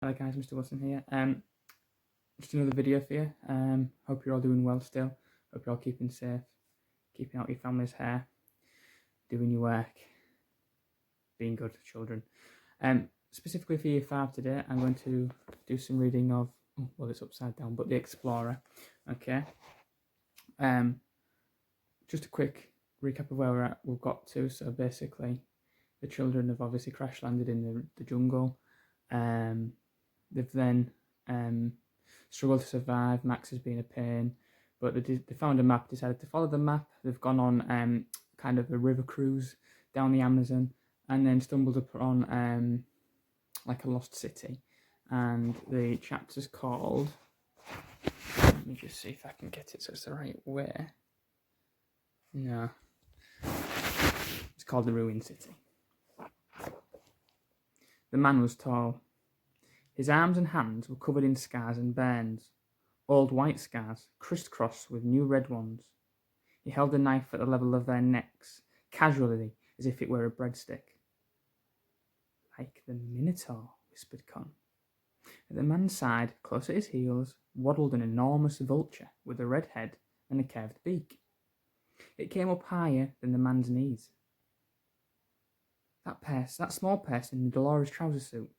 Hello guys, Mr. Wilson here. Just another video for you. Hope you're all doing well still. Hope you're all keeping safe, keeping out your family's hair, doing your work, being good children. Specifically for Year 5 today, I'm going to do some reading of, well, it's upside down, but The Explorer. Okay. Just a quick recap of where we've got to. So basically, the children have obviously crash landed in the jungle. They've then struggled to survive. Max has been a pain, but they found a map, decided to follow the map. They've gone on kind of a river cruise down the Amazon, and then stumbled upon like a lost city. And the chapter's called, let me just see if I can get it so it's the right way. No. It's called The Ruined City. The man was tall. His arms and hands were covered in scars and burns, old white scars crisscrossed with new red ones. He held a knife at the level of their necks, casually, as if it were a breadstick. Like the Minotaur, whispered Con. At the man's side, close at his heels, waddled an enormous vulture with a red head and a curved beak. It came up higher than the man's knees. That small person in the Dolores trouser suit.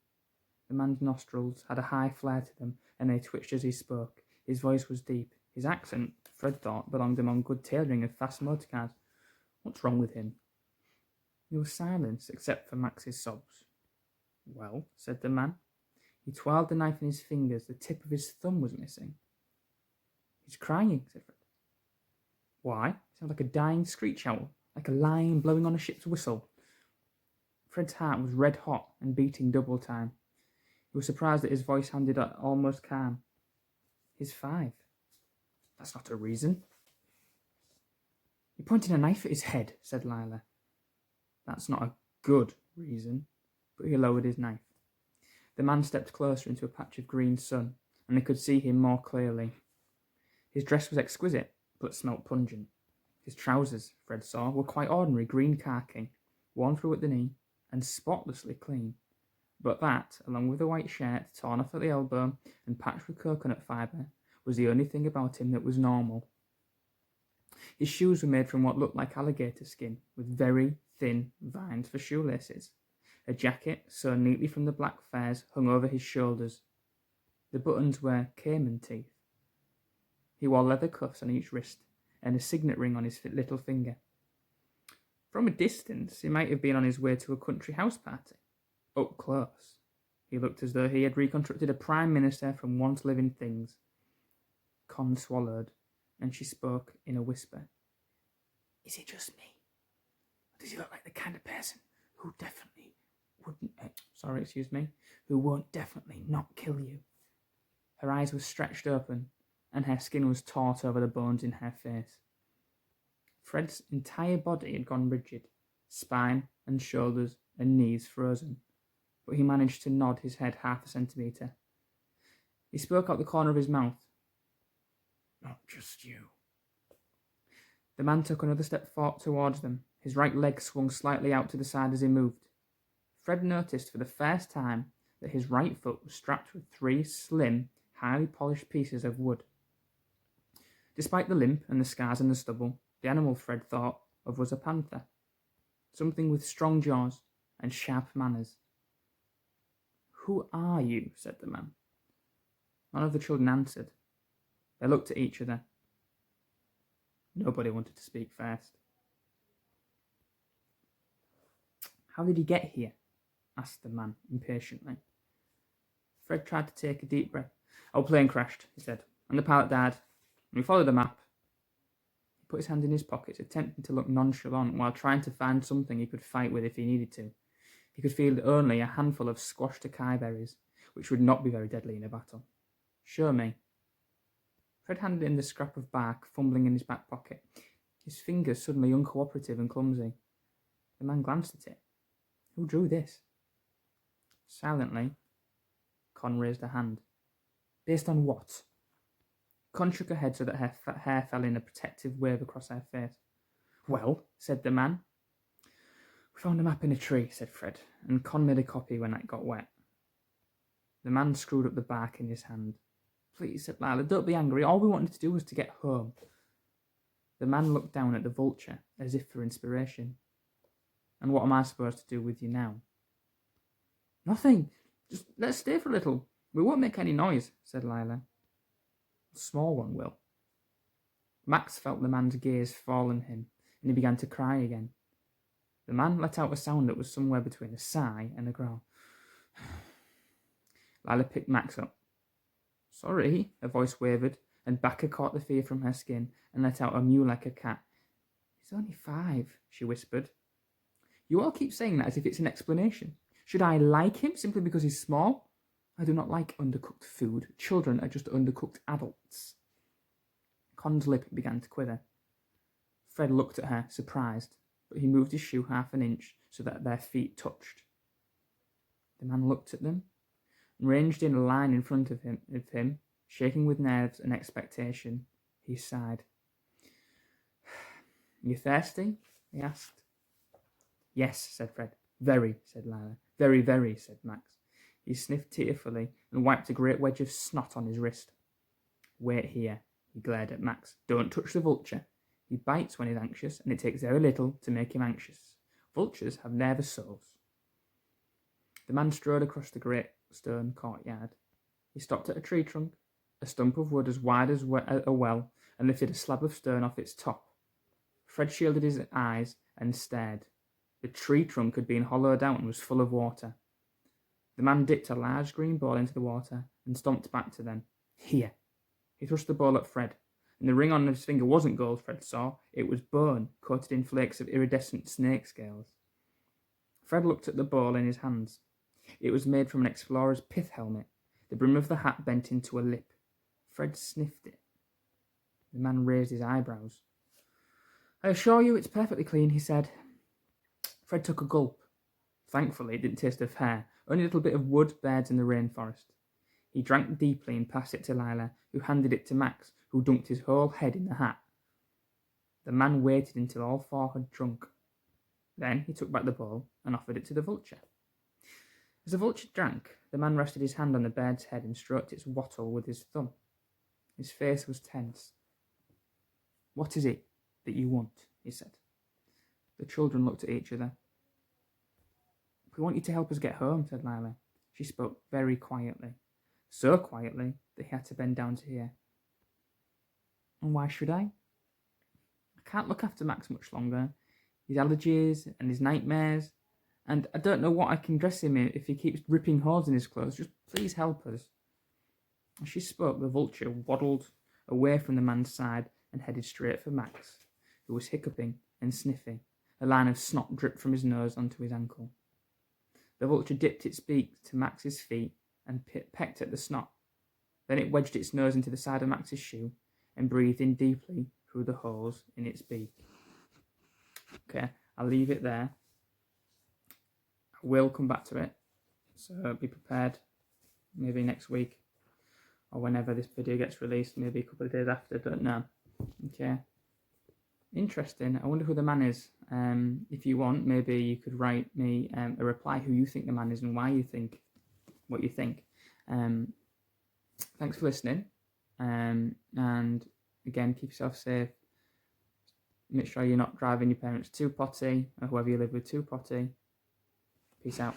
The man's nostrils had a high flare to them, and they twitched as he spoke. His voice was deep. His accent, Fred thought, belonged among good tailoring and fast motor cars. What's wrong with him? There was silence, except for Max's sobs. Well, said the man. He twirled the knife in his fingers. The tip of his thumb was missing. He's crying, said Fred. Why? It sounds like a dying screech owl, like a lion blowing on a ship's whistle. Fred's heart was red hot and beating double time. He was surprised that his voice sounded almost calm. He's 5. That's not a reason. You're pointing a knife at his head, said Lila. That's not a good reason. But he lowered his knife. The man stepped closer into a patch of green sun, and they could see him more clearly. His dress was exquisite, but smelt pungent. His trousers, Fred saw, were quite ordinary green khaki, worn through at the knee, and spotlessly clean. But that, along with the white shirt torn off at the elbow and patched with coconut fibre, was the only thing about him that was normal. His shoes were made from what looked like alligator skin, with very thin vines for shoelaces. A jacket, sewn neatly from the black furs, hung over his shoulders. The buttons were caiman teeth. He wore leather cuffs on each wrist and a signet ring on his little finger. From a distance, he might have been on his way to a country house party. Up close, he looked as though he had reconstructed a prime minister from once living things. Con swallowed, and she spoke in a whisper. Is it just me? Or does he look like the kind of person who definitely who won't definitely not kill you? Her eyes were stretched open, and her skin was taut over the bones in her face. Fred's entire body had gone rigid, spine and shoulders and knees frozen, but he managed to nod his head half a centimetre. He spoke out the corner of his mouth. Not just you. The man took another step towards them. His right leg swung slightly out to the side as he moved. Fred noticed for the first time that his right foot was strapped with 3 slim, highly polished pieces of wood. Despite the limp and the scars and the stubble, the animal Fred thought of was a panther. Something with strong jaws and sharp manners. Who are you? Said the man. None of the children answered. They looked at each other. Nobody wanted to speak first. How did he get here? Asked the man impatiently. Fred tried to take a deep breath. Our plane crashed, he said, and the pilot died. And we followed the map. He put his hand in his pockets, attempting to look nonchalant while trying to find something he could fight with if he needed to. He could field only a handful of squashed acai berries, which would not be very deadly in a battle. Show me. Fred handed him the scrap of bark, fumbling in his back pocket, his fingers suddenly uncooperative and clumsy. The man glanced at it. Who drew this? Silently, Con raised a hand. Based on what? Con shook her head so that her hair fell in a protective wave across her face. Well, said the man. We found a map in a tree, said Fred, and Con made a copy when it got wet. The man screwed up the bark in his hand. Please, said Lila, don't be angry. All we wanted to do was to get home. The man looked down at the vulture, as if for inspiration. And what am I supposed to do with you now? Nothing. Just let's stay for a little. We won't make any noise, said Lila. A small one will. Max felt the man's gaze fall on him, and he began to cry again. The man let out a sound that was somewhere between a sigh and a growl. Lila picked Max up. Sorry, her voice wavered, and Baka caught the fear from her skin and let out a mew like a cat. He's only 5, she whispered. You all keep saying that as if it's an explanation. Should I like him simply because he's small? I do not like undercooked food. Children are just undercooked adults. Con's lip began to quiver. Fred looked at her, surprised, but he moved his shoe half an inch so that their feet touched. The man looked at them, and ranged in a line in front of him, shaking with nerves and expectation. He sighed. You thirsty? He asked. Yes, said Fred. Very, said Lila. Very, very, said Max. He sniffed tearfully and wiped a great wedge of snot on his wrist. Wait here, he glared at Max. Don't touch the vulture. He bites when he's anxious, and it takes very little to make him anxious. Vultures have nervous souls. The man strode across the great stone courtyard. He stopped at a tree trunk, a stump of wood as wide as a well, and lifted a slab of stone off its top. Fred shielded his eyes and stared. The tree trunk had been hollowed out and was full of water. The man dipped a large green ball into the water and stomped back to them. Here. He thrust the ball at Fred, and the ring on his finger wasn't gold, Fred saw. It was bone, coated in flakes of iridescent snake scales. Fred looked at the ball in his hands. It was made from an explorer's pith helmet, the brim of the hat bent into a lip. Fred sniffed it. The man raised his eyebrows. I assure you it's perfectly clean, he said. Fred took a gulp. Thankfully, it didn't taste of hair, only a little bit of wood, birds, and the rainforest. He drank deeply and passed it to Lila, who handed it to Max, who dunked his whole head in the hat. The man waited until all 4 had drunk. Then he took back the bowl and offered it to the vulture. As the vulture drank, the man rested his hand on the bird's head and stroked its wattle with his thumb. His face was tense. What is it that you want? He said. The children looked at each other. We want you to help us get home, said Lila. She spoke very quietly. So quietly that he had to bend down to hear. And why should I? I can't look after Max much longer. His allergies and his nightmares. And I don't know what I can dress him in if he keeps ripping holes in his clothes. Just please help us. As she spoke, the vulture waddled away from the man's side and headed straight for Max, who was hiccuping and sniffing. A line of snot dripped from his nose onto his ankle. The vulture dipped its beak to Max's feet and pecked at the snot. Then it wedged its nose into the side of Max's shoe and breathed in deeply through the holes in its beak. Okay, I'll leave it there. I will come back to it, so be prepared. Maybe next week or whenever this video gets released, maybe a couple of days after, don't know. Okay. Interesting. I wonder who the man is. If you want, maybe you could write me a reply who you think the man is and why you think what you think. Thanks for listening. And again, keep yourself safe. Make sure you're not driving your parents too potty, or whoever you live with too potty. Peace out.